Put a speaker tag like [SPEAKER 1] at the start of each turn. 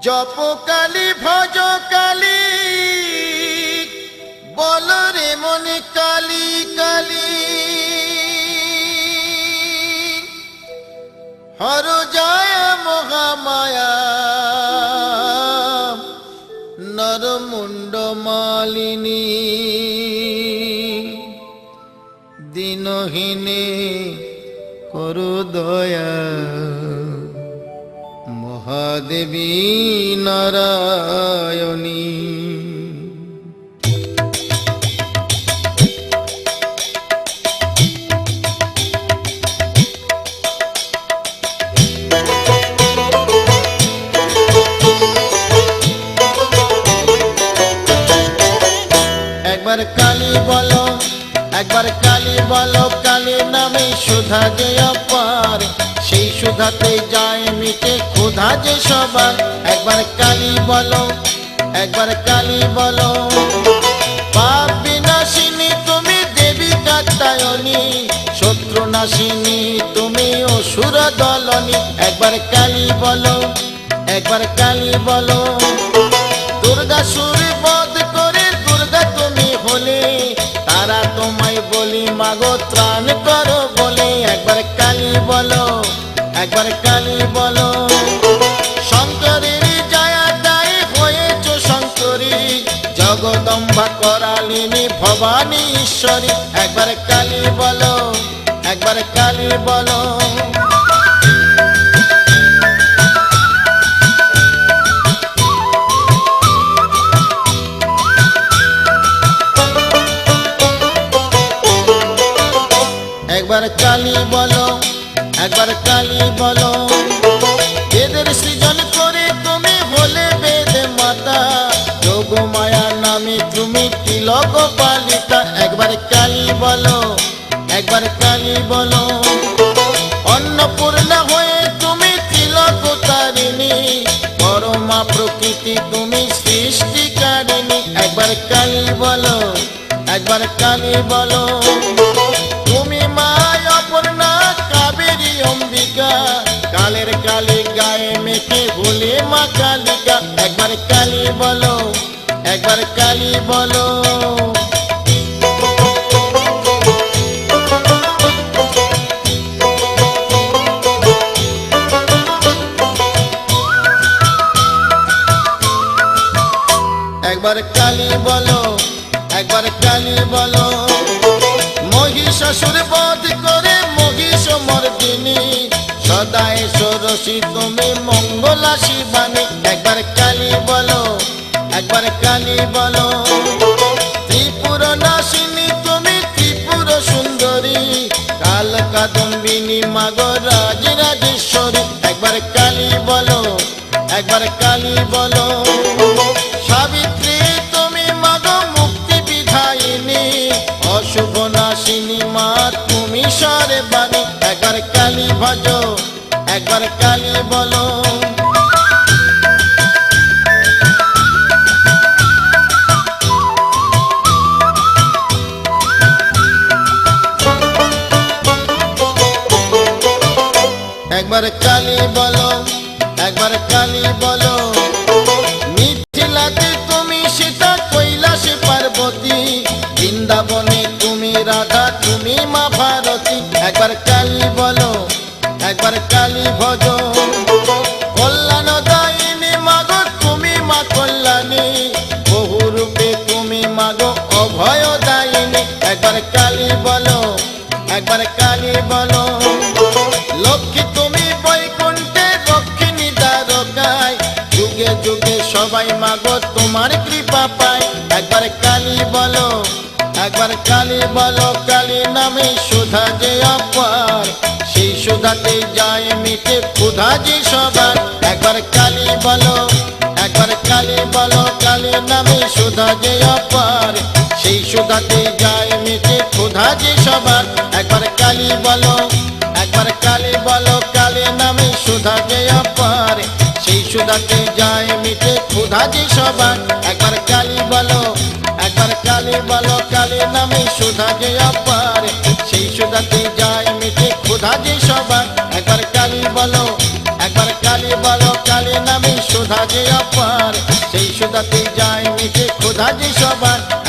[SPEAKER 1] জপ কালী ভজ কালী বল রে মনে কালী কালী হর যায় মহামায়া নরমুণ্ড মালিনী দিনহীনে করু দয়া মহাদেবী নারায়ণী। একবার কালী বলো, একবার কালী বলো, কালী নামে সুধা যে অপার, সেই সুধাতে যায় মিটে ক্ষুধা যে সবার। একবার কালী বলো, একবার কালী বলো, পাপ বিনাশিনী তুমি দেবী কাত্যায়নী, শত্রু নাশিনী তুমি অসুর দলনী। একবার কালী বলো, একবার কালী বলো, দুর্গা সুর বধ করে দুর্গা তুমি হলে, তারা তোমায় বলি মাগো ত্রাণ করো বলে। একবার কালী বলো, একবার কালী বলো, শঙ্করের জায়া দায় হয়েছ শঙ্করী, জগদম্বা করালিনী ভবানী ঈশ্বরী। একবার কালী বলো, একবার কালী বলো, একবার কালী বলো, একবার কালী বলো, বেদের সৃজন করে তুমি হলে বেদ মাতা, যোগ মায়া নামে তুমি তিলক পালিতা। একবার কালী বলো, একবার কালী বলো, অন্নপূর্ণা হয়ে তুমি তিলক তারিণী, পরমা প্রকৃতি তুমি সৃষ্টিকারিণী। একবার কালী বলো, একবার কালী বলো, তুমি মায় অপর্ণা কাবেরী অম্বিকা, কালের কালে গায়ে মেখে ভুলে মা কালিকা। একবার কালী বলো, একবার কালী বলো, একবার কালী বলো, একবার কালী বলো, মহিষাসুর বধ করে মহিষ মর্দিনী, সদায় ষোড়শী তুমি মঙ্গলা শিবানী। একবার কালী বলো, একবার কালী বলো, ত্রিপুর নাশিনী তুমি ত্রিপুর সুন্দরী, কাল কাদম্বিনী মাগো রাজ রাজেশ্বরী। একবার কালী বলো, একবার কালী বলো, সাবিত্রী তুমি মাগো মুক্তি বিধায়িনী, অশুভ নাশিনী মা তুমি সর্বাণী। একবার কালী ভজো, একবার কালী বলো, একবার কালী বলো, একবার কালী বলো, মিথিলাতে তুমি সীতা কৈলাসে পার্বতী, বৃন্দাবনে তুমি রাধা তুমি মা ভারতী। একবার কালী বলো, একবার কালী ভজো, কল্যাণ দায়িনী মাগো তুমি মা কল্যাণী, বহু রূপে তুমি মাগো অভয় দায়িনী। একবার কালী বলো, একবার কালী বলো, লক্ষ্মী তুমি বৈকুণ্ঠে দক্ষিণী দ্বারকায়, যুগে যুগে সবাই মাগো তোমার কৃপা পায়। একবার কালী বলো, একবার কালী বলো, কালী নামে সুধা যে অপার, সেই সুধাতে যায় মিটে ক্ষুধা যে সবার। একবার কালী বলো, একবার কালী বলো, কালী নামে সুধা যে অপার, সেই সুধাতে যায় মিটে ক্ষুধা যে সবার। একবার কালী বলো, একবার কালী বলো, কালী নামে সুধা যে অপার, সেই সুধাতে যায় মিটে ক্ষুধা যে সবার। একবার কালী বলো, একবার কালী বলো, কালী নামে সুধা যে অপার, সেই সুধাতে যায় মিটে ক্ষুধা যে সবার। একবার কালী বলো, একবার কালী বলো, কালে নামে শোধা যে অপার, সেই শোধাতে যায় মিটে ক্ষুধা যে সবার।